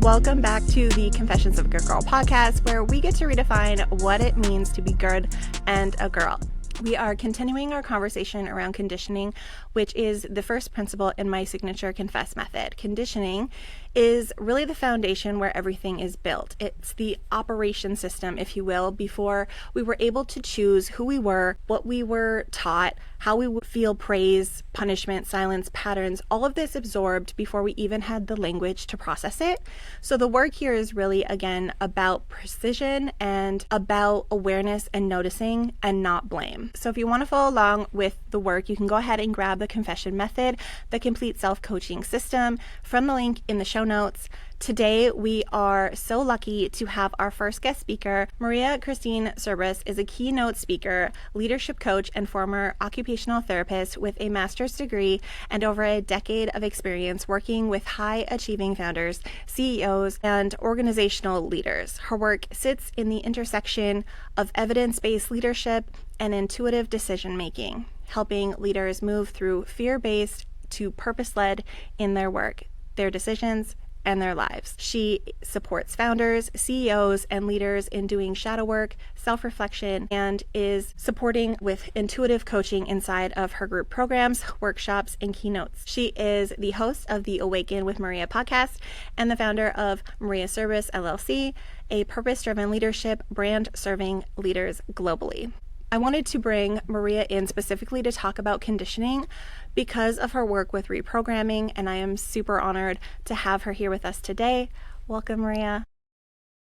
Welcome back to the Confessions of a Good Girl podcast, where we get to redefine what it means to be good and a girl. We are continuing our conversation around conditioning, which is the first principle in my signature Confess method. Conditioning is really the foundation where everything is built. It's the operation system, if you will, before we were able to choose who we were, what we were taught, how we would feel praise, punishment, silence, patterns, all of this absorbed before we even had the language to process it. So the work here is really, again, about precision and about awareness and noticing and not blame. So if you want to follow along with the work, you can go ahead and grab the Confession Method, the complete self-coaching system, from the link in the show notes. Today, we are so lucky to have our first guest speaker. Maria Crystene Serbus is a keynote speaker, leadership coach, and former occupational therapist with a master's degree and over a decade of experience working with high-achieving founders, CEOs, and organizational leaders. Her work sits in the intersection of evidence-based leadership and intuitive decision-making, helping leaders move through fear-based to purpose-led in their work, their decisions, and their lives. She supports founders, CEOs, and leaders in doing shadow work, self-reflection, and is supporting with intuitive coaching inside of her group programs, workshops, and keynotes. She is the host of the Awaken with Maria podcast and the founder of Maria Service, LLC, a purpose-driven leadership brand serving leaders globally. I wanted to bring Maria in specifically to talk about conditioning because of her work with reprogramming, and I am super honored to have her here with us today. Welcome, Maria.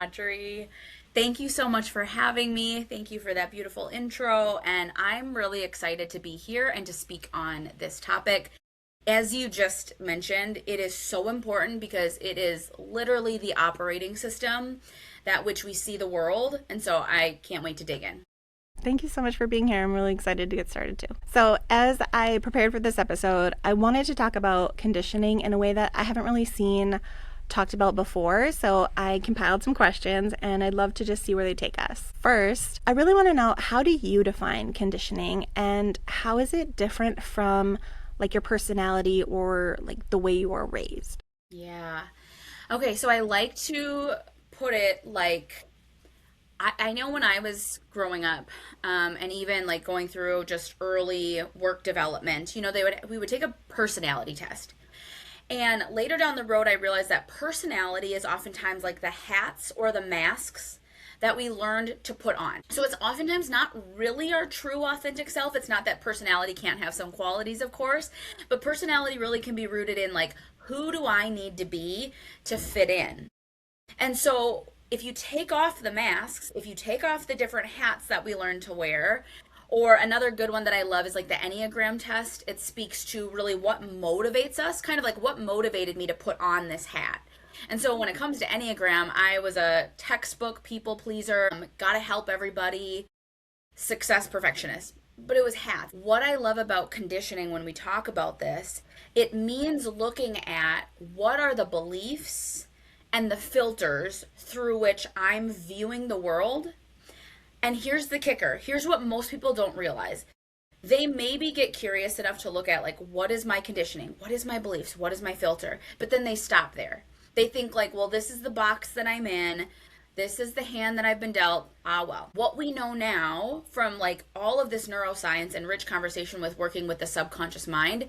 Audrey, thank you so much for having me. Thank you for that beautiful intro, and I'm really excited to be here and to speak on this topic. As you just mentioned, it is so important because it is literally the operating system that which we see the world, and so I can't wait to dig in. Thank you so much for being here. I'm really excited to get started too. So as I prepared for this episode, I wanted to talk about conditioning in a way that I haven't really seen talked about before. So I compiled some questions and I'd love to just see where they take us. First, I really want to know, how do you define conditioning and how is it different from like your personality or like the way you were raised? Yeah. Okay, so I like to put it like, I know when I was growing up, and even like going through just early work development, we would take a personality test. And later down the road, I realized that personality is oftentimes like the hats or the masks that we learned to put on. So it's oftentimes not really our true authentic self. It's not that personality can't have some qualities, of course, but personality really can be rooted in like, who do I need to be to fit in? And so if you take off the masks, if you take off the different hats that we learn to wear, or another good one that I love is like the Enneagram test. It speaks to really what motivates us, kind of like what motivated me to put on this hat. And so when it comes to Enneagram, I was a textbook people pleaser, gotta help everybody, success perfectionist. But it was hats. What I love about conditioning when we talk about this, it means looking at what are the beliefs and the filters through which I'm viewing the world. And here's the kicker. Here's what most people don't realize. They maybe get curious enough to look at like, what is my conditioning? What is my beliefs? What is my filter? But then they stop there. They think like, well, this is the box that I'm in. This is the hand that I've been dealt. Ah, well. What we know now from like all of this neuroscience and rich conversation with working with the subconscious mind,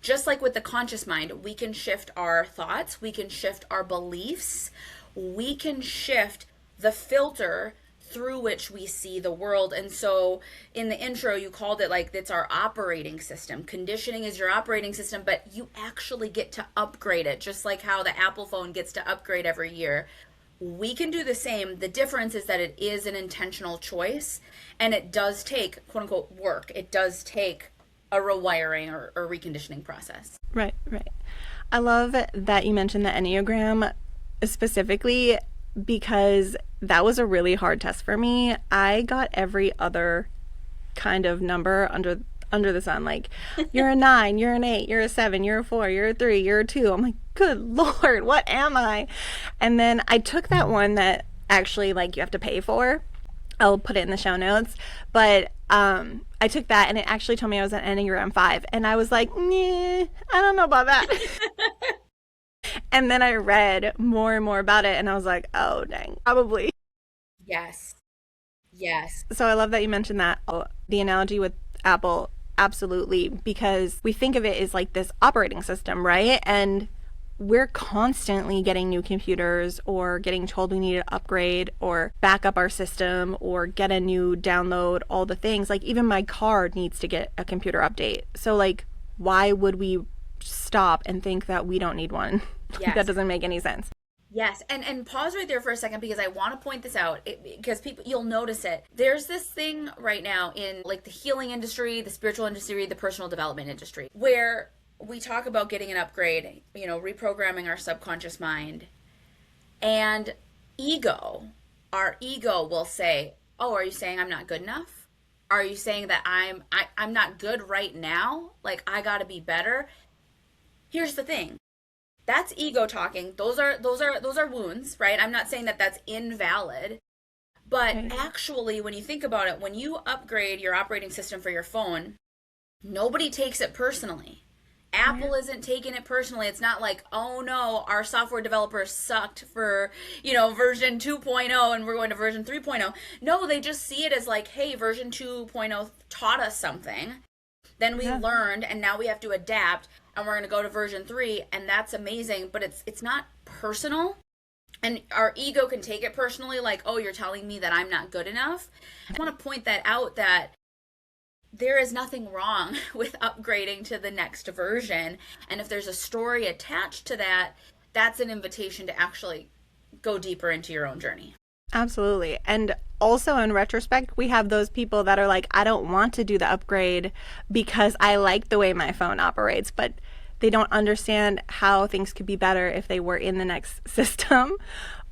just like with the conscious mind, we can shift our thoughts, we can shift our beliefs, we can shift the filter through which we see the world. And so in the intro, you called it like, it's our operating system. Conditioning is your operating system, but you actually get to upgrade it, just like how the Apple phone gets to upgrade every year. We can do the same. The difference is that it is an intentional choice, and it does take, quote unquote, work. It does take a rewiring or reconditioning process. Right. I love that you mentioned the Enneagram specifically because that was a really hard test for me. I got every other kind of number under the sun. Like, you're a 9, you're an 8, you're a 7, you're a 4, you're a 3, you're a 2. I'm like, good Lord, what am I? And then I took that one that actually like you have to pay for. I'll put it in the show notes. But I took that and it actually told me I was an Enneagram 5. And I was like, nah, I don't know about that. And then I read more and more about it and I was like, oh, dang, probably. Yes. Yes. So I love that you mentioned that. Oh, the analogy with Apple, absolutely, because we think of it as like this operating system, right? And we're constantly getting new computers or getting told we need to upgrade or back up our system or get a new download, all the things. Like even my car needs to get a computer update. So like why would we stop and think that we don't need one? That Yes. doesn't make any sense. Yes, and pause right there for a second because I want to point this out because people you'll notice it. There's this thing right now in like the healing industry, the spiritual industry, the personal development industry where we talk about getting an upgrade, reprogramming our subconscious mind. And ego, our ego will say, "Oh, are you saying I'm not good enough? Are you saying that I'm not good right now? Like I got to be better?" Here's the thing. That's ego talking. Those are wounds, right? I'm not saying that that's invalid, but Right. actually when you think about it, when you upgrade your operating system for your phone, nobody takes it personally. Right. Apple isn't taking it personally. It's not like, "Oh no, our software developers sucked for, version 2.0 and we're going to version 3.0." No, they just see it as like, "Hey, version 2.0 taught us something. Then we Yeah. learned and now we have to adapt and we're going to go to version 3 and that's amazing, but it's not personal." And our ego can take it personally like, "Oh, you're telling me that I'm not good enough." I want to point that out that there is nothing wrong with upgrading to the next version. And if there's a story attached to that, that's an invitation to actually go deeper into your own journey. Absolutely. And also in retrospect, we have those people that are like, I don't want to do the upgrade because I like the way my phone operates, but they don't understand how things could be better if they were in the next system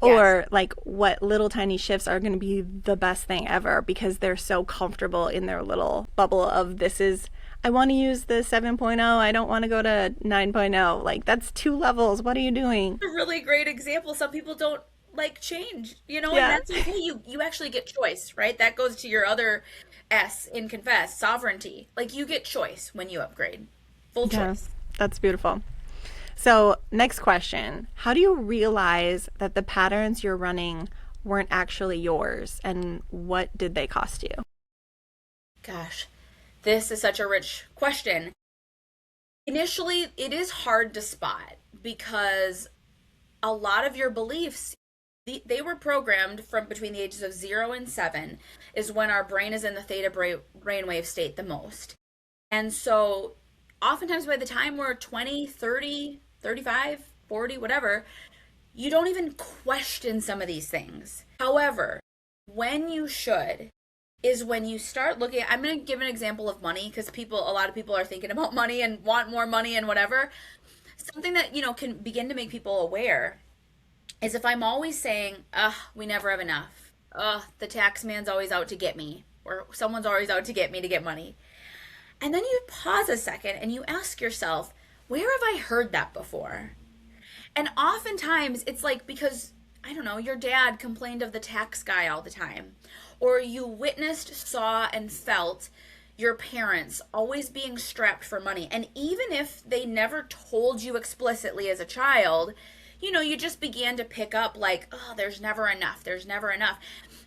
Yes. or like what little tiny shifts are going to be the best thing ever because they're so comfortable in their little bubble of this is I want to use the 7.0. I don't want to go to 9.0. Like that's two levels. What are you doing? A really great example. Some people don't like change, and Yeah. that's okay. You actually get choice, right? That goes to your other S in confess, sovereignty. Like you get choice when you upgrade. Full Yeah. choice. That's beautiful. So, next question. How do you realize that the patterns you're running weren't actually yours and what did they cost you? Gosh, this is such a rich question. Initially, it is hard to spot because a lot of your beliefs they were programmed from between the ages of 0 and 7 is when our brain is in the theta brainwave state the most. And so oftentimes by the time we're 20, 30, 35, 40, whatever, you don't even question some of these things. However, when you should is when you start looking. I'm going to give an example of money because a lot of people are thinking about money and want more money and whatever. Something that, can begin to make people aware is if I'm always saying, ugh, we never have enough. Ugh, the tax man's always out to get me. Or someone's always out to get me to get money. And then you pause a second and you ask yourself, where have I heard that before? And oftentimes it's like because, I don't know, your dad complained of the tax guy all the time. Or you witnessed, saw, and felt your parents always being strapped for money. And even if they never told you explicitly as a child, you just began to pick up like, oh, there's never enough. There's never enough.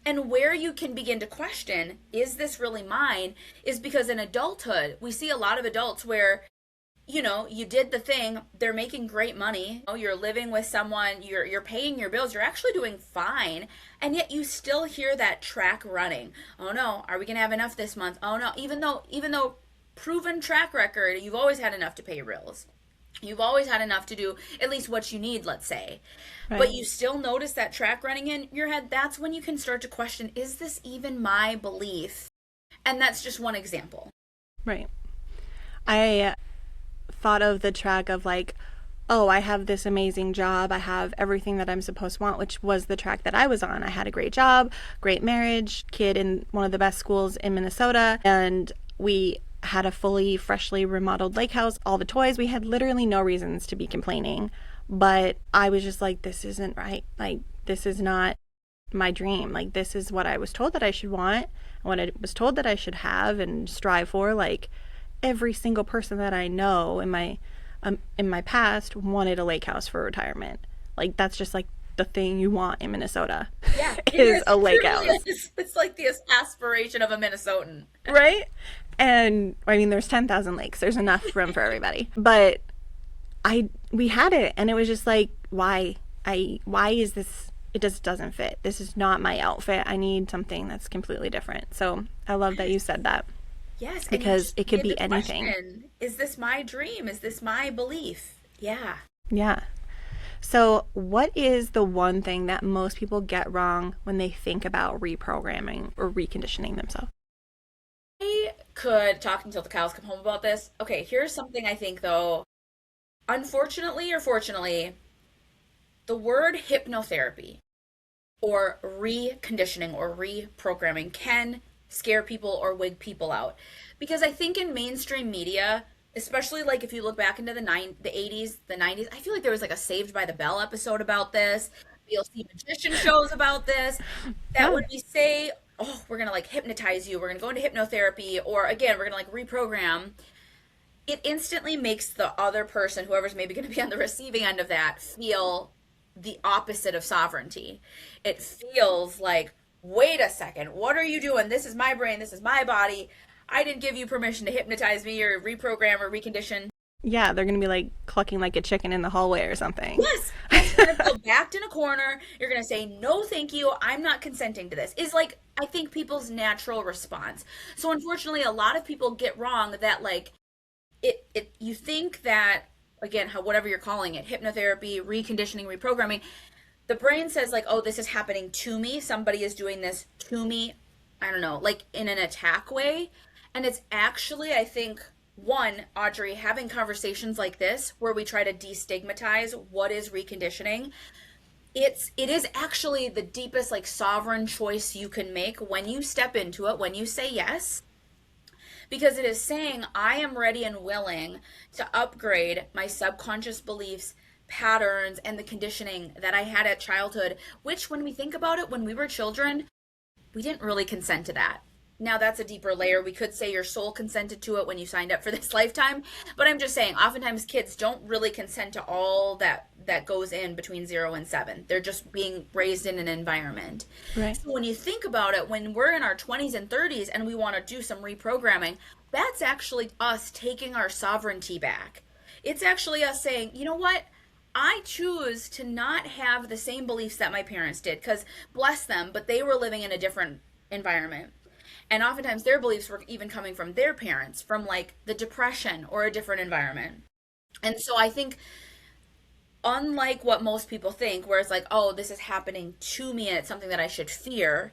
And where you can begin to question, is this really mine? Is because in adulthood, we see a lot of adults where, you did the thing, they're making great money, you're living with someone, you're paying your bills, you're actually doing fine, and yet you still hear that track running. Oh no, are we gonna have enough this month? Oh no, even though proven track record, you've always had enough to pay your bills. You've always had enough to do at least what you need, let's say. But Right. you still notice that track running in your head. That's when you can start to question, is this even my belief? And that's just one example. Right. I thought of the track of like, oh, I have this amazing job. I have everything that I'm supposed to want, which was the track that I was on. I had a great job, great marriage, kid in one of the best schools in Minnesota, and we had a fully, freshly remodeled lake house, all the toys. We had literally no reasons to be complaining. But I was just like, this isn't right. Like, this is not my dream. Like, this is what I was told that I should want, what I was told that I should have and strive for. Like, every single person that I know in my in my past wanted a lake house for retirement. Like that's just like the thing you want in Minnesota Yeah, it is is. a It lake truly house, is. It's like the aspiration of a Minnesotan. right? And I mean, there's 10,000 lakes. There's enough room for everybody. But we had it, and it was just like, why is this? It just doesn't fit. This is not my outfit. I need something that's completely different. So I love that you said that Yes, and you because just it could made be the anything. question, is this my dream? Is this my belief? Yeah. Yeah. So, what is the one thing that most people get wrong when they think about reprogramming or reconditioning themselves? I could talk until the cows come home about this. Okay, here's something I think though. Unfortunately or fortunately, the word hypnotherapy or reconditioning or reprogramming can scare people or wig people out. Because I think in mainstream media, especially like if you look back into the 80s, the 90s, I feel like there was like a Saved by the Bell episode about this. You'll see magician shows about this. That Yeah. would be say, oh, we're gonna like hypnotize you, we're gonna go into hypnotherapy, or again, we're gonna like reprogram. It instantly makes the other person, whoever's maybe going to be on the receiving end of that, feel the opposite of sovereignty. It feels like, wait a second, what are you doing? This is my brain, this is my body. I didn't give you permission to hypnotize me or reprogram or recondition. Yeah, they're going to be like clucking like a chicken in the hallway or something. Yes, yes, you're going to feel backed in a corner. You're going to say, no, thank you. I'm not consenting to this. Is like, I think people's natural response. So unfortunately, a lot of people get wrong that like, you think that again how whatever you're calling it, hypnotherapy, reconditioning, reprogramming, the brain says like, oh, this is happening to me, somebody is doing this to me, I don't know, like in an attack way. And it's actually, I think, one, Audrey, having conversations like this where we try to destigmatize what is reconditioning, it is actually the deepest like sovereign choice you can make when you step into it, when you say yes, because it is saying, I am ready and willing to upgrade my subconscious beliefs, patterns, and the conditioning that I had at childhood, which, when we think about it, when we were children, we didn't really consent to that. Now, that's a deeper layer. We could say your soul consented to it when you signed up for this lifetime, but I'm just saying, oftentimes kids don't really consent to all that goes in between 0 and 7. They're just being raised in an environment. Right. So when you think about it, when we're in our 20s and 30s and we want to do some reprogramming, that's actually us taking our sovereignty back. It's actually us saying, you know what? I choose to not have the same beliefs that my parents did, because bless them, but they were living in a different environment. And oftentimes their beliefs were even coming from their parents, from like the Depression or a different environment. And so I think, unlike what most people think, where it's like, oh, this is happening to me and it's something that I should fear,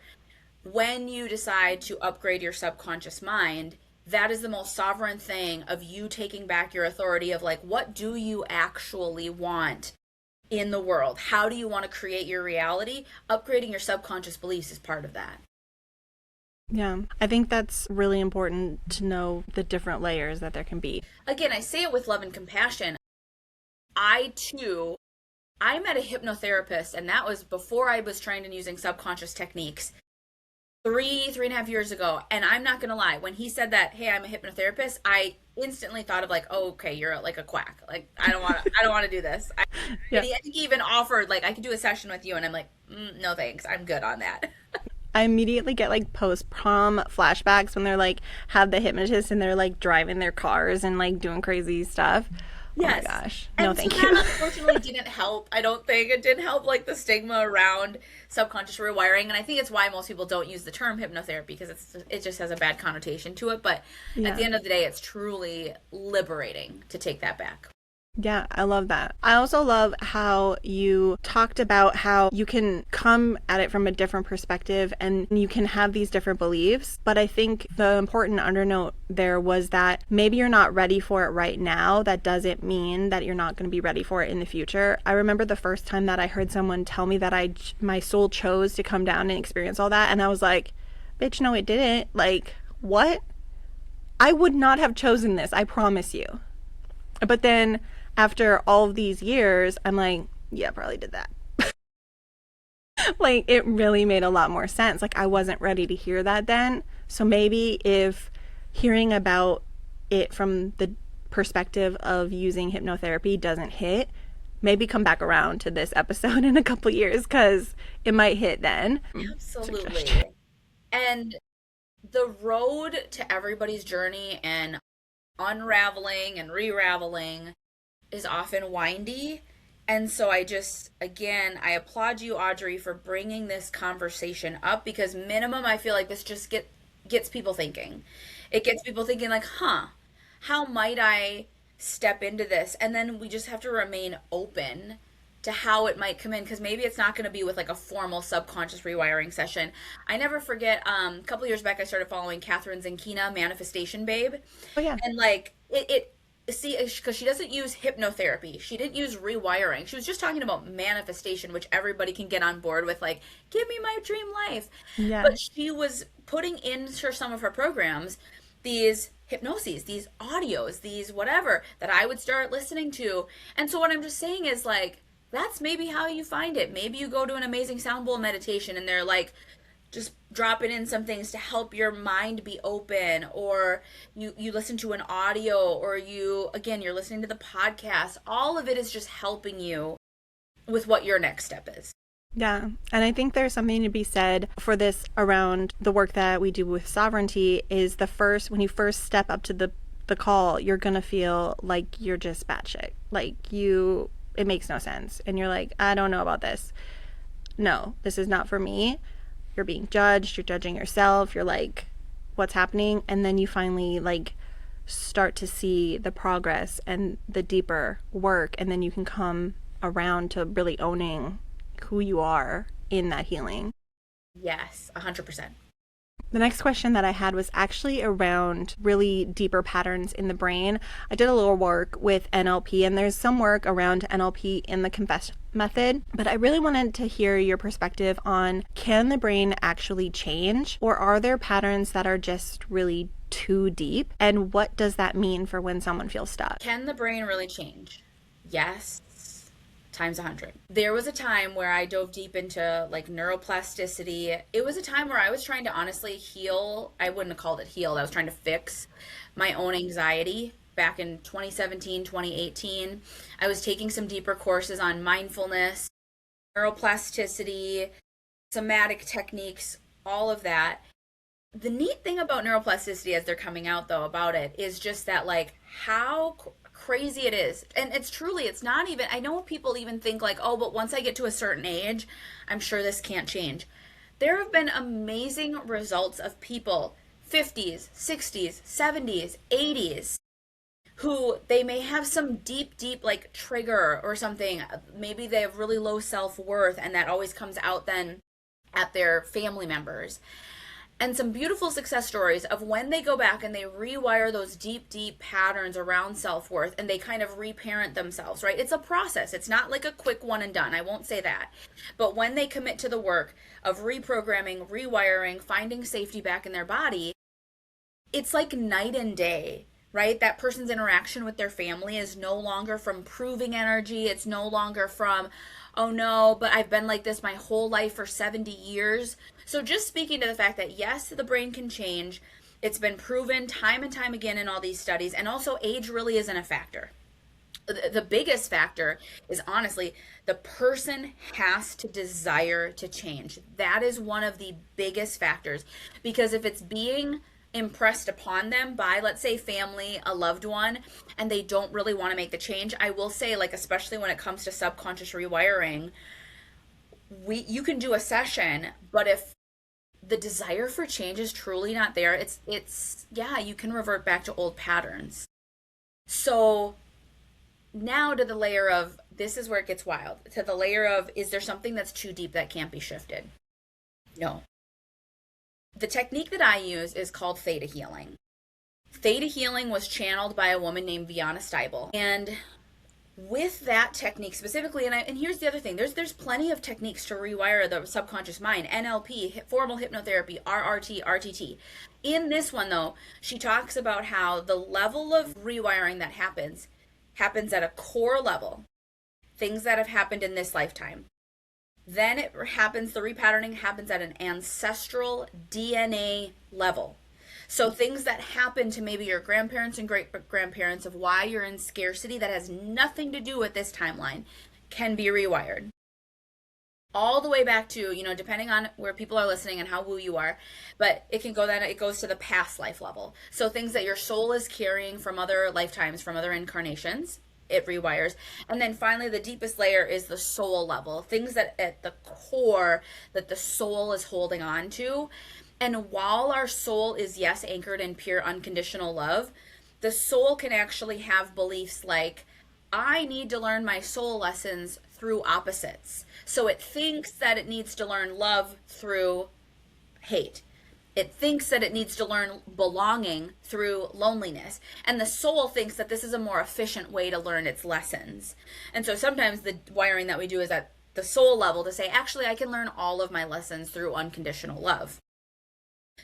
when you decide to upgrade your subconscious mind, that is the most sovereign thing of you taking back your authority of like, what do you actually want in the world? How do you want to create your reality? Upgrading your subconscious beliefs is part of that. Yeah, I think that's really important to know the different layers that there can be. Again, I say it with love and compassion. I met a hypnotherapist, and that was before I was trained in using subconscious techniques, three and a half years ago. And I'm not gonna lie, when he said that, hey, I'm a hypnotherapist, I instantly thought of like, oh, okay, you're like a quack. Like, I don't want to do this. Yeah. I think he even offered like, I could do a session with you, and I'm like, no thanks, I'm good on that. I immediately get like post prom flashbacks when they're like have the hypnotist and they're like driving their cars and like doing crazy stuff. Yes. Oh my gosh. And No, so thank that you. unfortunately didn't help. I don't think it didn't help like the stigma around subconscious rewiring. And I think it's why most people don't use the term hypnotherapy, because it just has a bad connotation to it. But Yeah. at the end of the day, it's truly liberating to take that back. Yeah, I love that. I also love how you talked about how you can come at it from a different perspective and you can have these different beliefs. But I think the important undernote there was that maybe you're not ready for it right now. That doesn't mean that you're not going to be ready for it in the future. I remember the first time that I heard someone tell me that my soul chose to come down and experience all that. And I was like, bitch, no, it didn't. Like, what? I would not have chosen this. I promise you. But then after all of these years, I'm like, yeah, probably did that. Like, it really made a lot more sense. Like, I wasn't ready to hear that then. So maybe if hearing about it from the perspective of using hypnotherapy doesn't hit, maybe come back around to this episode in a couple years because it might hit then. Absolutely. Suggestion. And the road to everybody's journey and unraveling and re-raveling is often windy. And so again, I applaud you, Audrey, for bringing this conversation up because minimum, I feel like this just gets people thinking. It gets people thinking like, huh, how might I step into this? And then we just have to remain open to how it might come in because maybe it's not going to be with like a formal subconscious rewiring session. I never forget, a couple years back, I started following Catherine Zankina, Manifestation Babe. Oh, yeah. And like, it see, because she doesn't use hypnotherapy, she didn't use rewiring, she was just talking about manifestation, which everybody can get on board with, like, give me my dream life. Yeah. But she was putting into some of her programs these hypnoses, these audios, these whatever that I would start listening to. And so what I'm just saying is like, that's maybe how you find it. Maybe you go to an amazing sound bowl meditation and they're like just dropping in some things to help your mind be open, or you listen to an audio, or you're listening to the podcast. All of it is just helping you with what your next step is. Yeah. And I think there's something to be said for this around the work that we do with sovereignty is when you first step up to the call, you're going to feel like you're just batshit. Like it makes no sense. And you're like, I don't know about this. No, this is not for me. You're being judged. You're judging yourself. You're like, what's happening? And then you finally like start to see the progress and the deeper work. And then you can come around to really owning who you are in that healing. Yes, 100%. The next question that I had was actually around really deeper patterns in the brain. I did a little work with NLP, and there's some work around NLP in the Confess method, but I really wanted to hear your perspective on, can the brain actually change, or are there patterns that are just really too deep? And what does that mean for when someone feels stuck? Can the brain really change? Yes, times 100. There was a time where I dove deep into like neuroplasticity. It was a time where I was trying to honestly heal. I wouldn't have called it healed. I was trying to fix my own anxiety back in 2017, 2018. I was taking some deeper courses on mindfulness, neuroplasticity, somatic techniques, all of that. The neat thing about neuroplasticity as they're coming out though about it is just that like how crazy it is. And it's not even, I know people even think like, oh, but once I get to a certain age, I'm sure this can't change. There have been amazing results of people 50s, 60s, 70s, 80s who they may have some deep like trigger or something. Maybe they have really low self-worth and that always comes out then at their family members. And some beautiful success stories of when they go back and they rewire those deep patterns around self-worth and they kind of reparent themselves, right? It's a process. It's not like a quick one and done. I won't say that. But when they commit to the work of reprogramming, rewiring, finding safety back in their body, it's like night and day, right? That person's interaction with their family is no longer from proving energy. It's no longer from, oh no, but I've been like this my whole life for 70 years. So just speaking to the fact that yes, the brain can change. It's been proven time and time again in all these studies. And also age really isn't a factor. The biggest factor is honestly, the person has to desire to change. That is one of the biggest factors. Because if it's being impressed upon them by, let's say, family, a loved one, and they don't really want to make the change, I will say, like, especially when it comes to subconscious rewiring, you can do a session, but if the desire for change is truly not there, it's you can revert back to old patterns. So now to the layer of, this is where it gets wild, to the layer of, is there something that's too deep that can't be shifted? No. The technique that I use is called Theta Healing. Theta Healing was channeled by a woman named Viana Steibel. And with that technique specifically, and here's the other thing, there's plenty of techniques to rewire the subconscious mind, NLP, formal hypnotherapy, RRT, RTT. In this one though, she talks about how the level of rewiring that happens at a core level, things that have happened in this lifetime. Then the repatterning happens at an ancestral DNA level. So things that happen to maybe your grandparents and great grandparents of why you're in scarcity that has nothing to do with this timeline can be rewired. All the way back to, depending on where people are listening and how woo you are, but it goes to the past life level. So things that your soul is carrying from other lifetimes, from other incarnations, it rewires. And then finally, the deepest layer is the soul level, things that at the core that the soul is holding on to. And while our soul is, yes, anchored in pure unconditional love, the soul can actually have beliefs like, I need to learn my soul lessons through opposites. So it thinks that it needs to learn love through hate. It thinks that it needs to learn belonging through loneliness. And the soul thinks that this is a more efficient way to learn its lessons. And so sometimes the wiring that we do is at the soul level to say, actually, I can learn all of my lessons through unconditional love.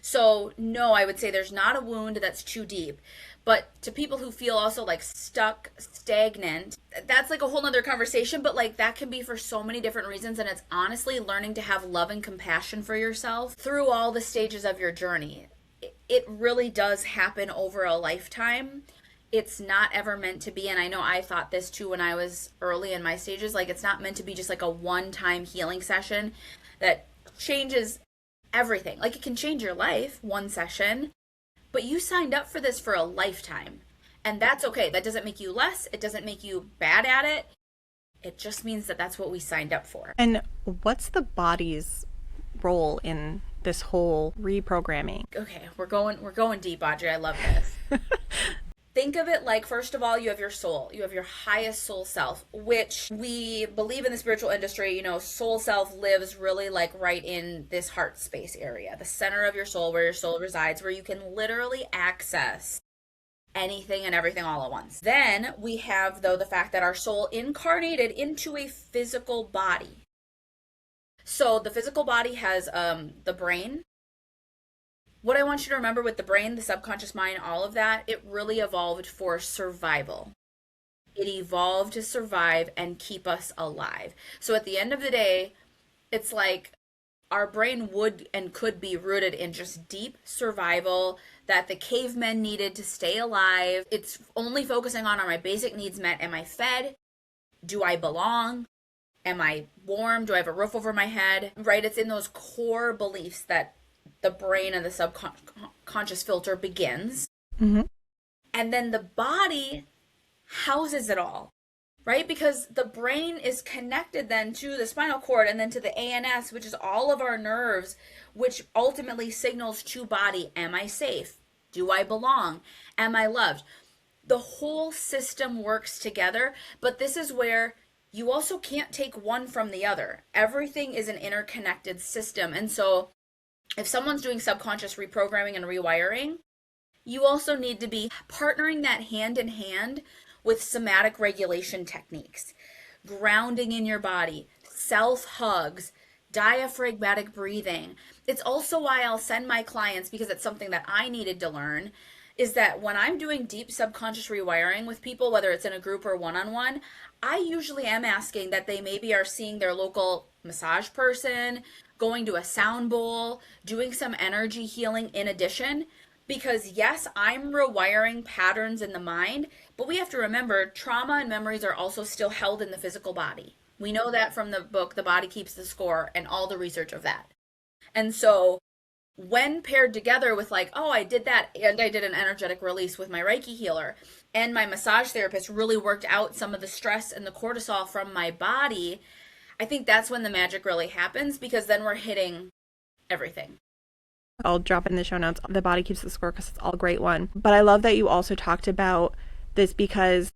So no, I would say there's not a wound that's too deep. But to people who feel also like stuck, stagnant, that's like a whole nother conversation, but like that can be for so many different reasons. And it's honestly learning to have love and compassion for yourself through all the stages of your journey. It really does happen over a lifetime. It's not ever meant to be, and I know I thought this too when I was early in my stages, like it's not meant to be just like a one-time healing session that changes everything. Like it can change your life, one session, but you signed up for this for a lifetime. And that's okay. That doesn't make you less. It doesn't make you bad at it. It just means that that's what we signed up for. And what's the body's role in this whole reprogramming? Okay, we're going deep, Audrey. I love this. Think of it like, first of all, you have your soul. You have your highest soul self, which we believe in the spiritual industry, soul self lives really like right in this heart space area, the center of your soul, where your soul resides, where you can literally access anything and everything all at once. Then we have, though, the fact that our soul incarnated into a physical body. So the physical body has the brain. What I want you to remember with the brain, the subconscious mind, all of that, it really evolved for survival. It evolved to survive and keep us alive. So at the end of the day, it's like our brain would and could be rooted in just deep survival that the cavemen needed to stay alive. It's only focusing on, are my basic needs met? Am I fed? Do I belong? Am I warm? Do I have a roof over my head? Right? It's in those core beliefs that the brain and the subconscious filter begins. Mm-hmm. And then the body houses it all, right? Because the brain is connected then to the spinal cord and then to the ANS, which is all of our nerves, which ultimately signals to body, am I safe? Do I belong? Am I loved? The whole system works together, but this is where you also can't take one from the other. Everything is an interconnected system. And so if someone's doing subconscious reprogramming and rewiring, you also need to be partnering that hand in hand with somatic regulation techniques, grounding in your body, self-hugs, diaphragmatic breathing. It's also why I'll send my clients, because it's something that I needed to learn, is that when I'm doing deep subconscious rewiring with people, whether it's in a group or one-on-one, I usually am asking that they maybe are seeing their local massage person, going to a sound bowl, doing some energy healing in addition, because yes, I'm rewiring patterns in the mind, but we have to remember trauma and memories are also still held in the physical body. We know that from the book, The Body Keeps the Score, and all the research of that. And so when paired together with like, oh, I did that and I did an energetic release with my Reiki healer and my massage therapist really worked out some of the stress and the cortisol from my body, I think that's when the magic really happens, because then we're hitting everything. I'll drop in the show notes The Body Keeps the Score because it's all a great one. But I love that you also talked about this, because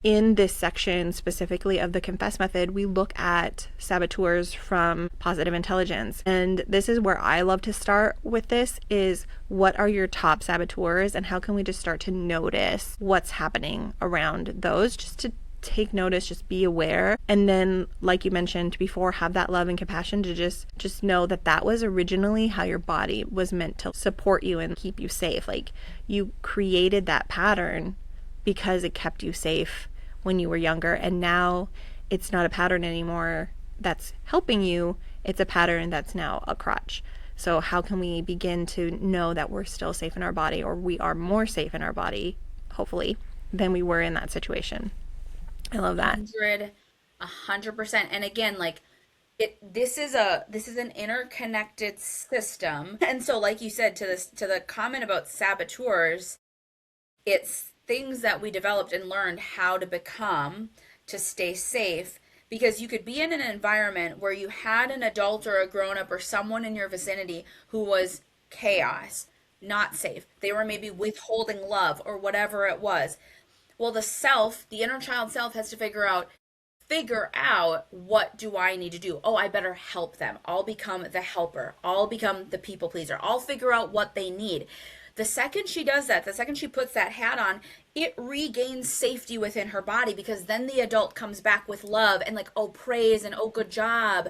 in this section specifically of the Confess method, we look at saboteurs from positive intelligence. And this is where I love to start with this, is what are your top saboteurs and how can we just start to notice what's happening around those, just to take notice, just be aware. And then, like you mentioned before, have that love and compassion to just know that that was originally how your body was meant to support you and keep you safe. Like, you created that pattern because it kept you safe when you were younger, and now it's not a pattern anymore that's helping you, it's a pattern that's now a crutch. So how can we begin to know that we're still safe in our body, or we are more safe in our body, hopefully, than we were in that situation? I love that. 100%. And again, like this is an interconnected system. And so like you said, to the comment about saboteurs, it's things that we developed and learned how to become to stay safe, because you could be in an environment where you had an adult or a grown up or someone in your vicinity who was chaos, not safe. They were maybe withholding love or whatever it was. Well, the self, the inner child self, has to figure out, what do I need to do? Oh, I better help them. I'll become the helper. I'll become the people pleaser. I'll figure out what they need. The second she does that, the second she puts that hat on, it regains safety within her body, because then the adult comes back with love and like, oh, praise and oh, good job.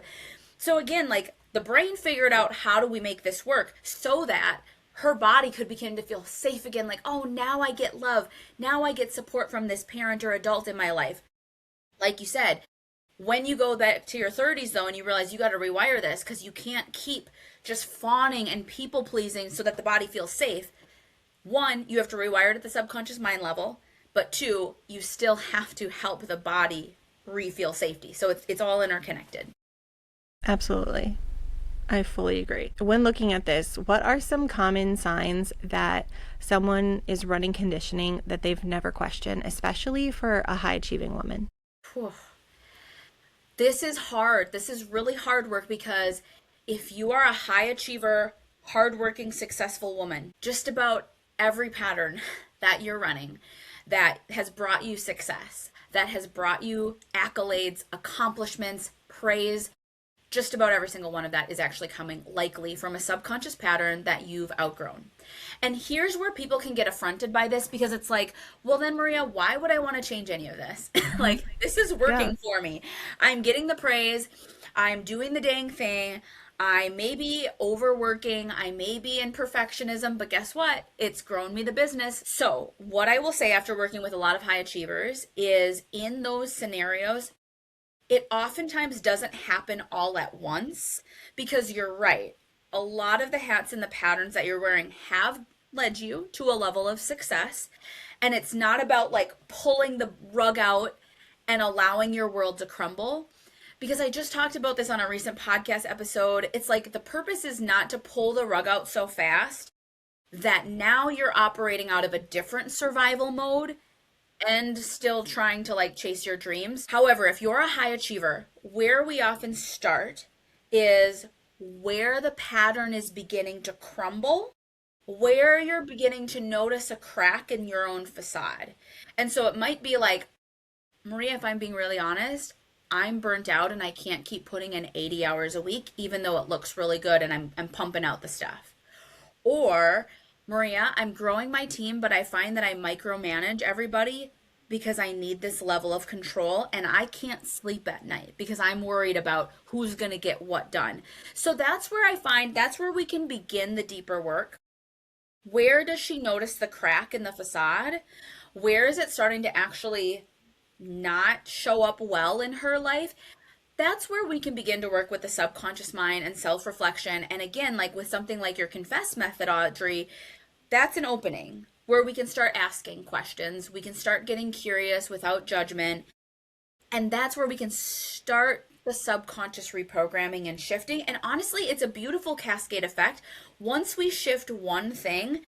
So again, like the brain figured out, how do we make this work so that her body could begin to feel safe again, like, oh, now I get love. Now I get support from this parent or adult in my life. Like you said, when you go back to your 30s, though, and you realize you got to rewire this, because you can't keep just fawning and people pleasing so that the body feels safe. One, you have to rewire it at the subconscious mind level, but two, you still have to help the body re-feel safety. So it's all interconnected. Absolutely. I fully agree. When looking at this, what are some common signs that someone is running conditioning that they've never questioned, especially for a high achieving woman? Whew. This is hard. This is really hard work, because if you are a high achiever, hardworking, successful woman, just about every pattern that you're running that has brought you success, that has brought you accolades, accomplishments, praise, just about every single one of that is actually coming likely from a subconscious pattern that you've outgrown. And here's where people can get affronted by this, because it's like, well, then Maria, why would I want to change any of this? Like, this is working for me. I'm getting the praise. I'm doing the dang thing. I may be overworking. I may be in perfectionism, but guess what? It's grown me the business. So what I will say after working with a lot of high achievers is, in those scenarios, it oftentimes doesn't happen all at once, because you're right. A lot of the hats and the patterns that you're wearing have led you to a level of success. And it's not about like pulling the rug out and allowing your world to crumble. Because I just talked about this on a recent podcast episode. It's like the purpose is not to pull the rug out so fast that now you're operating out of a different survival mode and still trying to like chase your dreams. However, if you're a high achiever, where we often start is where the pattern is beginning to crumble, where you're beginning to notice a crack in your own facade. And so it might be like, Maria, if I'm being really honest, I'm burnt out and I can't keep putting in 80 hours a week, even though it looks really good and I'm pumping out the stuff. Or, Maria, I'm growing my team, but I find that I micromanage everybody because I need this level of control, and I can't sleep at night because I'm worried about who's going to get what done. So that's where I find that's where we can begin the deeper work. Where does she notice the crack in the facade? Where is it starting to actually not show up well in her life? That's where we can begin to work with the subconscious mind and self-reflection. And again, like with something like your confess method, Audrey, that's an opening where we can start asking questions. We can start getting curious without judgment. And that's where we can start the subconscious reprogramming and shifting. And honestly, it's a beautiful cascade effect. Once we shift one thing,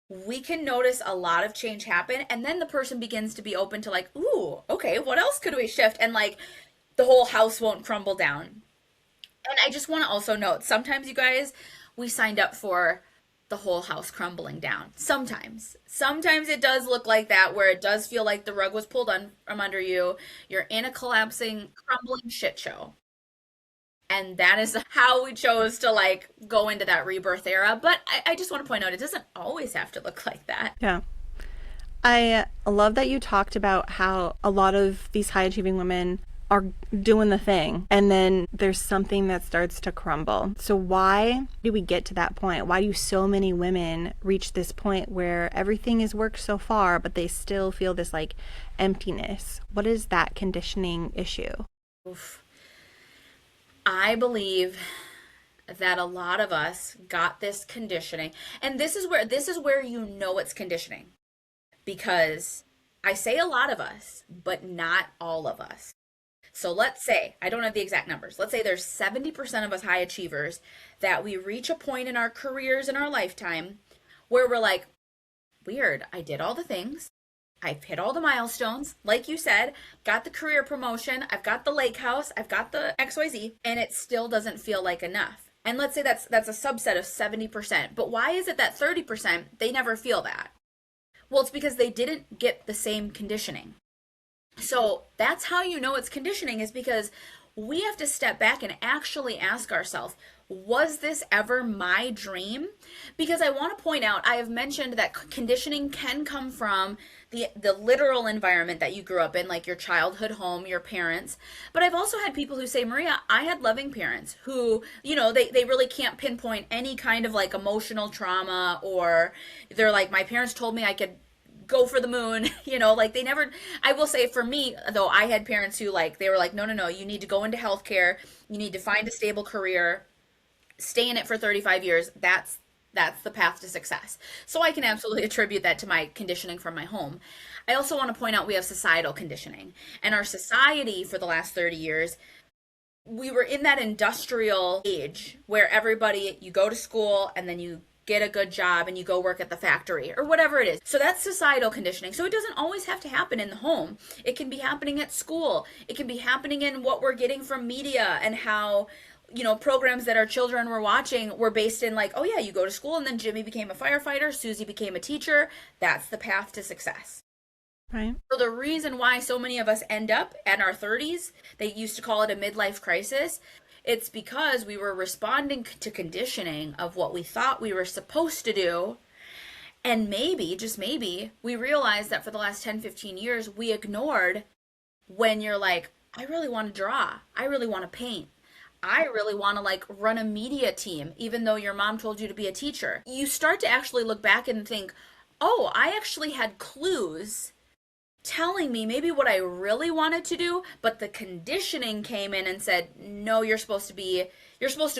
we can notice a lot of change happen. And then the person begins to be open to like, ooh, okay, what else could we shift? And like the whole house won't crumble down. And I just want to also note, sometimes you guys, we signed up for the whole house crumbling down. Sometimes it does look like that, where it does feel like the rug was pulled from under you. You're in a collapsing, crumbling shit show. And that is how we chose to like go into that rebirth era. But I just want to point out, it doesn't always have to look like that. Yeah. I love that you talked about how a lot of these high achieving women are doing the thing, and then there's something that starts to crumble. So why do we get to that point? Why do so many women reach this point where everything has worked so far, but they still feel this like emptiness? What is that conditioning issue? Oof. I believe, that a lot of us got this conditioning. And this is where you know it's conditioning. Because I say a lot of us, but not all of us. So let's say, I don't have the exact numbers. Let's say there's 70% of us high achievers that we reach a point in our careers in our lifetime where we're like, weird, I did all the things. I've hit all the milestones. Like you said, got the career promotion, I've got the lake house, I've got the XYZ, and it still doesn't feel like enough. And let's say that's a subset of 70%. But why is it that 30% they never feel that? Well, it's because they didn't get the same conditioning. So that's how you know it's conditioning, is because we have to step back and actually ask ourselves, was this ever my dream? Because I want to point out, I have mentioned that conditioning can come from the literal environment that you grew up in, like your childhood home, your parents. But I've also had people who say, Maria, I had loving parents who, they really can't pinpoint any kind of like emotional trauma, or they're like, my parents told me I could go for the moon, like they never. I will say, for me though, I had parents who, like, they were like, no, no, no, you need to go into healthcare, you need to find a stable career, stay in it for 35 years. That's the path to success. So I can absolutely attribute that to my conditioning from my home. I also want to point out we have societal conditioning, and our society for the last 30 years, we were in that industrial age where everybody, you go to school and then you get a good job and you go work at the factory or whatever it is. So that's societal conditioning. So it doesn't always have to happen in the home. It can be happening at school. It can be happening in what we're getting from media, and how, programs that our children were watching were based in, like, oh yeah, you go to school and then Jimmy became a firefighter, Susie became a teacher. That's the path to success. Right. So the reason why so many of us end up at our 30s, they used to call it a midlife crisis. It's because we were responding to conditioning of what we thought we were supposed to do. And maybe, just maybe, we realized that for the last 10, 15 years, we ignored when you're like, I really want to draw. I really want to paint. I really want to, like, run a media team, even though your mom told you to be a teacher. You start to actually look back and think, oh, I actually had clues telling me maybe what I really wanted to do, but the conditioning came in and said, no, you're supposed to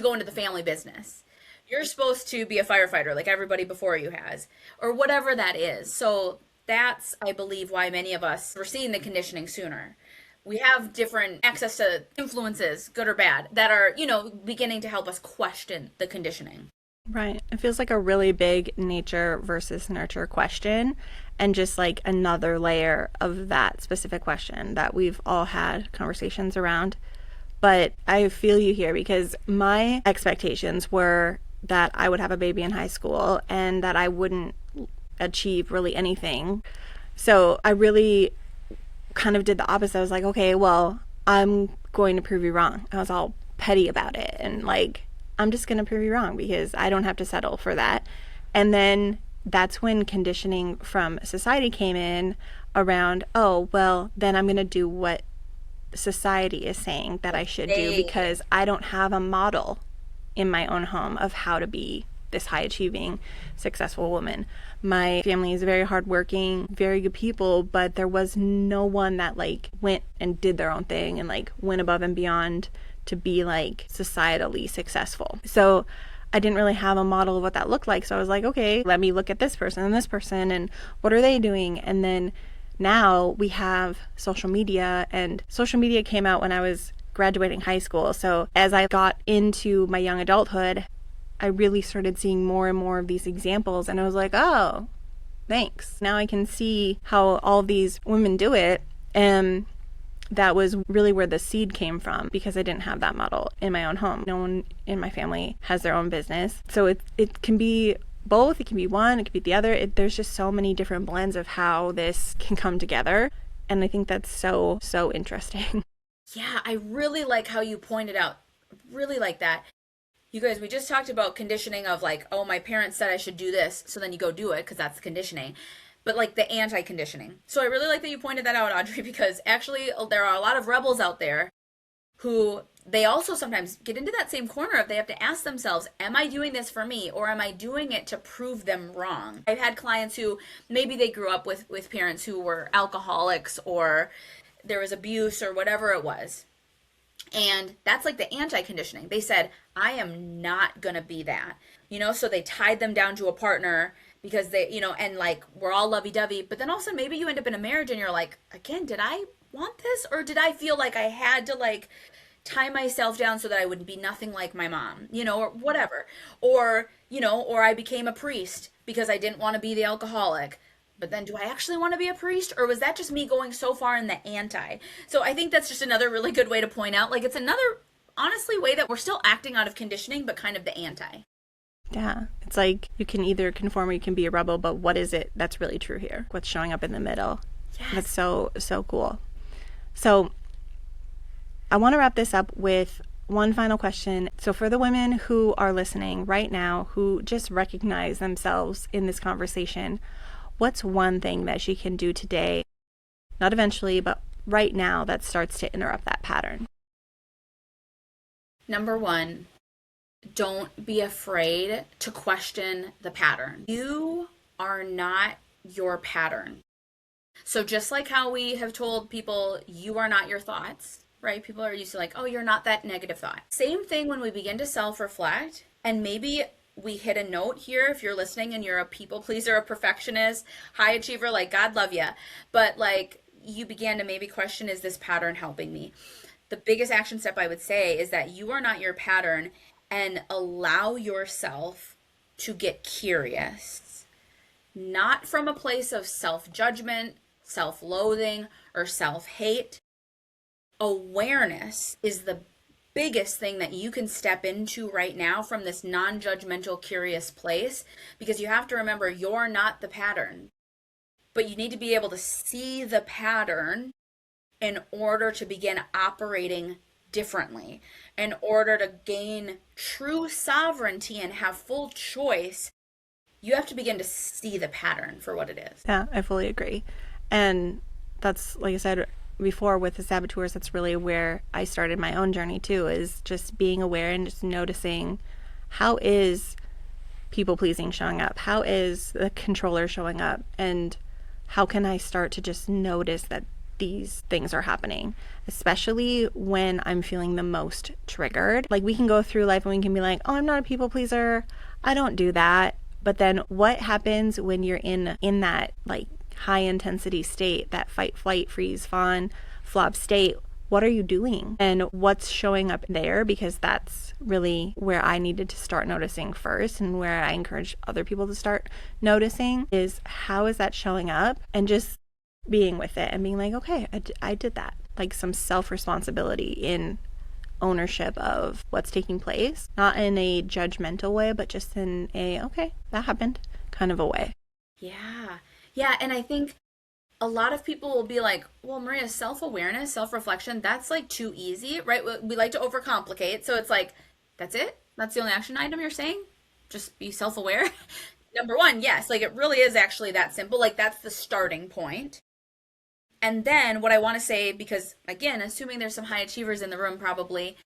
go into the family business. You're supposed to be a firefighter like everybody before you has, or whatever that is. So that's, I believe, why many of us were seeing the conditioning sooner. We have different access to influences, good or bad, that are, beginning to help us question the conditioning. Right. It feels like a really big nature versus nurture question, and just like another layer of that specific question that we've all had conversations around. But I feel you here, because my expectations were that I would have a baby in high school and that I wouldn't achieve really anything. So I really kind of did the opposite. I was like, okay, well, I'm going to prove you wrong. I was all petty about it, and like, I'm just going to prove you wrong because I don't have to settle for that. And then that's when conditioning from society came in around, oh, well, then I'm going to do what society is saying that I should do, because I don't have a model in my own home of how to be this high achieving, successful woman. My family is very hardworking, very good people, but there was no one that like went and did their own thing and like went above and beyond to be like societally successful. So I didn't really have a model of what that looked like. So I was like, okay, let me look at this person and what are they doing? And then now we have social media, and social media came out when I was graduating high school. So as I got into my young adulthood, I really started seeing more and more of these examples, and I was like, oh, thanks. Now I can see how all these women do it. And that was really where the seed came from, because I didn't have that model in my own home. No one in my family has their own business. So it can be both. It can be one. It can be the other. There's just so many different blends of how this can come together. And I think that's so, so interesting. Yeah, I really like how you pointed out. Really like that. You guys, we just talked about conditioning of like, oh, my parents said I should do this, so then you go do it because that's conditioning. But like the anti-conditioning. So I really like that you pointed that out, Audrey, because actually there are a lot of rebels out there who, they also sometimes get into that same corner of, they have to ask themselves, am I doing this for me, or am I doing it to prove them wrong? I've had clients who maybe they grew up with parents who were alcoholics, or there was abuse or whatever it was. And that's like the anti-conditioning. They said, I am not going to be that. So they tied them down to a partner because and like we're all lovey-dovey, but then also maybe you end up in a marriage and you're like, again, did I want this, or did I feel like I had to like tie myself down so that I would be nothing like my mom, or whatever. Or I became a priest because I didn't want to be the alcoholic. But then do I actually want to be a priest, or was that just me going so far in the anti? So I think that's just another really good way to point out, like, it's another, honestly, way that we're still acting out of conditioning, but kind of the anti. Yeah. It's like you can either conform or you can be a rebel, but what is it that's really true here? What's showing up in the middle? Yes. That's so cool. So I want to wrap this up with one final question. So for the women who are listening right now, who just recognize themselves in this conversation, what's one thing that she can do today, not eventually, but right now, that starts to interrupt that pattern? Number one, don't be afraid to question the pattern. You are not your pattern. So just like how we have told people you are not your thoughts, right? People are used to like, oh, you're not that negative thought. Same thing when we begin to self-reflect, and maybe we hit a note here if you're listening and you're a people pleaser, a perfectionist, high achiever, like God love you. But like you began to maybe question, is this pattern helping me? The biggest action step I would say is that you are not your pattern, and allow yourself to get curious, not from a place of self-judgment, self-loathing, or self-hate. Awareness is the biggest thing that you can step into right now from this non-judgmental, curious place, because you have to remember you're not the pattern, but you need to be able to see the pattern in order to begin operating differently, in order to gain true sovereignty and have full choice. You have to begin to see the pattern for what it is. Yeah, I fully agree. And that's, like I said before, with the saboteurs, that's really where I started my own journey too, is just being aware and just noticing, how is people pleasing showing up? How is the controller showing up? And how can I start to just notice that these things are happening, especially when I'm feeling the most triggered? Like, we can go through life and we can be like, oh, I'm not a people pleaser, I don't do that. But then what happens when you're in that like high intensity state, that fight, flight, freeze, fawn, flop state? What are you doing? And what's showing up there? Because that's really where I needed to start noticing first, and where I encourage other people to start noticing, is how is that showing up? And just being with it and being like, okay, I did that. Like some self-responsibility in ownership of what's taking place, not in a judgmental way, but just in a, okay, that happened kind of a way. Yeah. And I think a lot of people will be like, well, Maria, self-awareness, self-reflection, that's like too easy, right? We like to overcomplicate. So it's like, that's it? That's the only action item you're saying? Just be self-aware? Number one, yes, like it really is actually that simple. Like that's the starting point. And then what I want to say, because again, assuming there's some high achievers in the room, probably,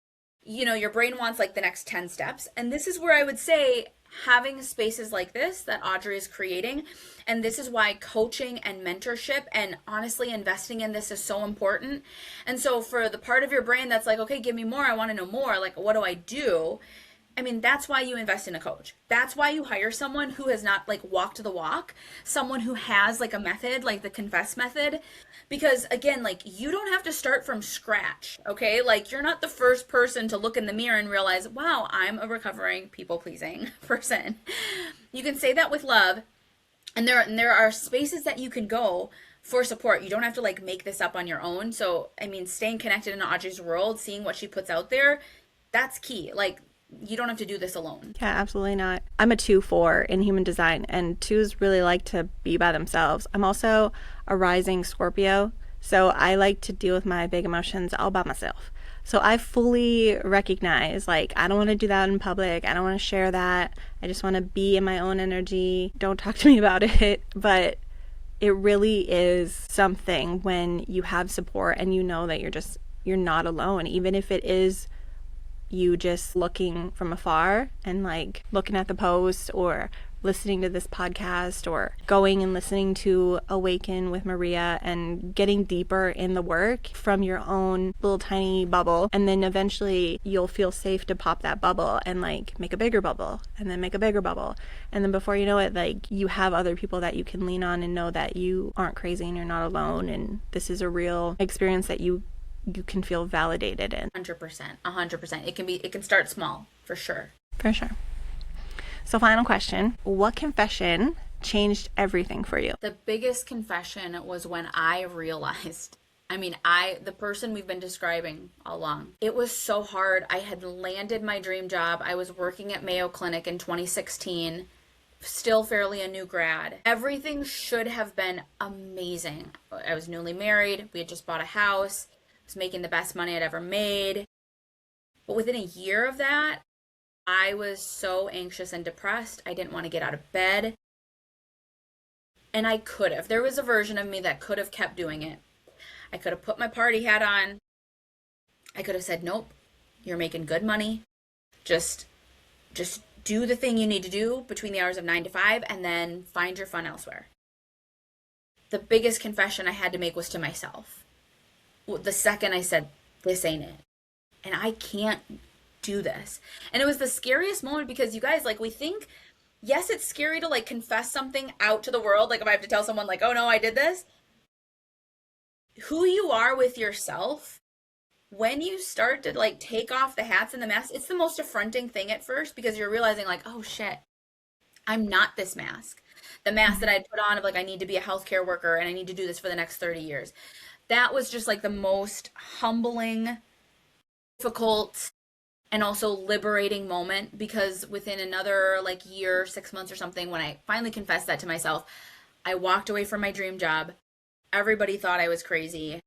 your brain wants like the next 10 steps. And this is where I would say having spaces like this that Audrey is creating, and this is why coaching and mentorship and honestly investing in this is so important. And so for the part of your brain that's like, okay, give me more, I want to know more, like what do I do? I mean, that's why you invest in a coach. That's why you hire someone who has not like walked the walk, someone who has like a method, like the Confess method. Because again, like you don't have to start from scratch, okay? Like you're not the first person to look in the mirror and realize, wow, I'm a recovering people-pleasing person. You can say that with love, and there are spaces that you can go for support. You don't have to like make this up on your own. So, I mean, staying connected in Audrey's world, seeing what she puts out there, that's key. Like, you don't have to do this alone. Yeah, absolutely not. I'm a 2/4 in human design, and 2s really like to be by themselves. I'm also a rising Scorpio, so I like to deal with my big emotions all by myself. So I fully recognize, like, I don't want to do that in public. I don't want to share that. I just want to be in my own energy. Don't talk to me about it. But it really is something when you have support and you know that you're not alone, even if it is you just looking from afar and like looking at the post or listening to this podcast or going and listening to Awaken with Maria and getting deeper in the work from your own little tiny bubble. And then eventually you'll feel safe to pop that bubble and like make a bigger bubble and then make a bigger bubble. And then before you know it, like you have other people that you can lean on and know that you aren't crazy and you're not alone. And this is a real experience that you can feel validated in. 100%. It can start small, for sure. For sure. So final question, what confession changed everything for you? The biggest confession was when I realized, the person we've been describing all along, it was so hard. I had landed my dream job. I was working at Mayo Clinic in 2016, still fairly a new grad. Everything should have been amazing. I was newly married. We had just bought a house. I was making the best money I'd ever made. But within a year of that, I was so anxious and depressed. I didn't want to get out of bed. And I could have. There was a version of me that could have kept doing it. I could have put my party hat on. I could have said, nope, you're making good money. Just do the thing you need to do between the hours of 9 to 5 and then find your fun elsewhere. The biggest confession I had to make was to myself. The second I said, this ain't it. And I can't do this. And it was the scariest moment because you guys, like, we think, yes, it's scary to like confess something out to the world. Like if I have to tell someone like, oh no, I did this. Who you are with yourself, when you start to like take off the hats and the masks, it's the most affronting thing at first because you're realizing like, oh shit, I'm not this mask. The mask that I'd put on of like, I need to be a healthcare worker and I need to do this for the next 30 years. That was just like the most humbling, difficult, and also liberating moment because within another like year, 6 months or something, when I finally confessed that to myself, I walked away from my dream job. Everybody thought I was crazy.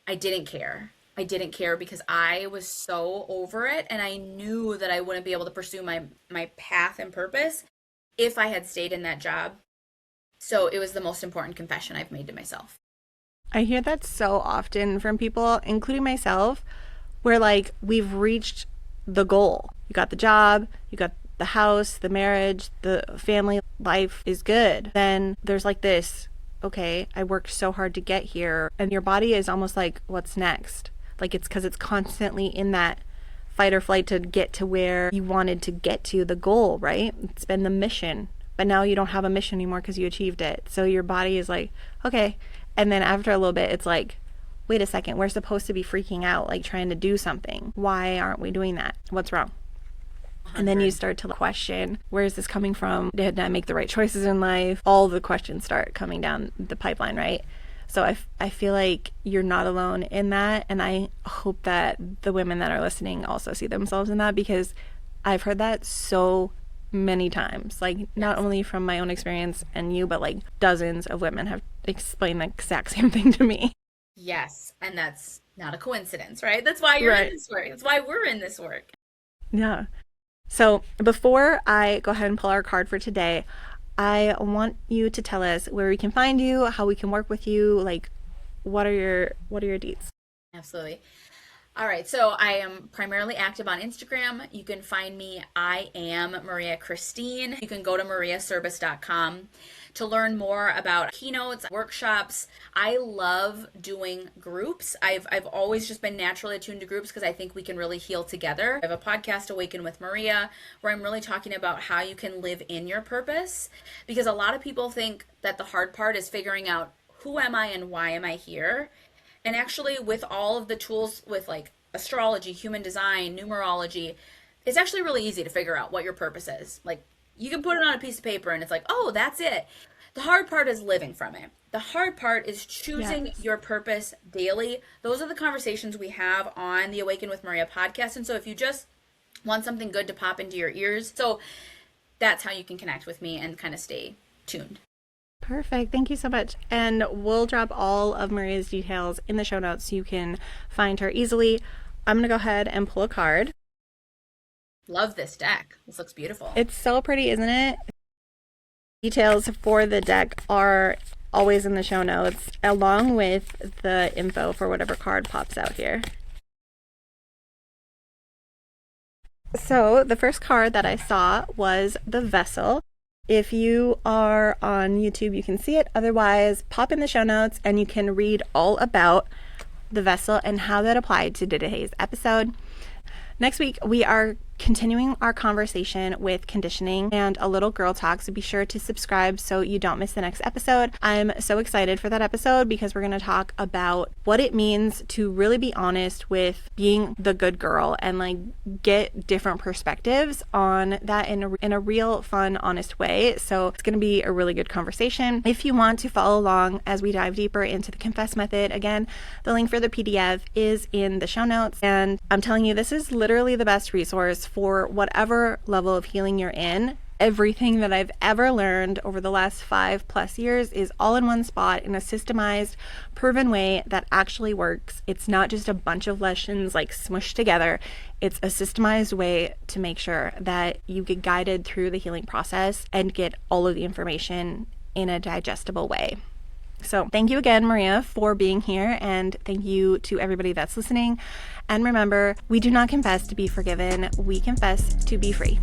I didn't care. I didn't care because I was so over it and I knew that I wouldn't be able to pursue my path and purpose if I had stayed in that job. So it was the most important confession I've made to myself. I hear that so often from people, including myself, where like we've reached the goal. You got the job, you got the house, the marriage, the family life is good. Then there's like this, okay, I worked so hard to get here. And your body is almost like, what's next? Like it's because it's constantly in that fight or flight to get to where you wanted to get to, the goal, right? It's been the mission. But now you don't have a mission anymore because you achieved it. So your body is like, okay. And then after a little bit, it's like, wait a second, we're supposed to be freaking out, like trying to do something. Why aren't we doing that? What's wrong? 100. And then you start to question, where is this coming from? Did I make the right choices in life? All the questions start coming down the pipeline, right? So I feel like you're not alone in that. And I hope that the women that are listening also see themselves in that because I've heard that so many times, like not only from my own experience and you, but like dozens of women have explained the exact same thing to me. Yes, and that's not a coincidence, right? That's why you're in this work. That's why we're in this work. Yeah. So before I go ahead and pull our card for today, I want you to tell us where we can find you, how we can work with you, like what are your deets? Absolutely. All right, so I am primarily active on Instagram. You can find me, I am Maria Crystene. You can go to mariaserbus.com to learn more about keynotes, workshops. I love doing groups. I've always just been naturally attuned to groups because I think we can really heal together. I have a podcast, Awaken with Maria, where I'm really talking about how you can live in your purpose because a lot of people think that the hard part is figuring out who am I and why am I here? And actually with all of the tools with like astrology, human design, numerology, it's actually really easy to figure out what your purpose is. Like you can put it on a piece of paper and it's like, oh, that's it. The hard part is living from it. The hard part is choosing your purpose daily. Those are the conversations we have on the Awaken with Maria podcast. And so if you just want something good to pop into your ears, so that's how you can connect with me and kind of stay tuned. Perfect. Thank you so much. And we'll drop all of Maria's details in the show notes so you can find her easily. I'm going to go ahead and pull a card. Love this deck. This looks beautiful. It's so pretty, isn't it? Details for the deck are always in the show notes, along with the info for whatever card pops out here. So the first card that I saw was the Vessel. If you are on YouTube, you can see it. Otherwise, pop in the show notes and you can read all about the vessel and how that applied to today's episode. Next week, we are continuing our conversation with conditioning and a little girl talk, so be sure to subscribe so you don't miss the next episode. I'm so excited for that episode because we're going to talk about what it means to really be honest with being the good girl and like get different perspectives on that in a real, fun, honest way. So it's going to be a really good conversation. If you want to follow along as we dive deeper into the Confess method, again, the link for the PDF is in the show notes. And I'm telling you, this is literally the best resource for whatever level of healing you're in. Everything that I've ever learned over the last 5+ years is all in one spot in a systemized, proven way that actually works. It's not just a bunch of lessons like smushed together. It's a systemized way to make sure that you get guided through the healing process and get all of the information in a digestible way. So thank you again, Maria, for being here, and thank you to everybody that's listening. And remember, we do not confess to be forgiven. We confess to be free.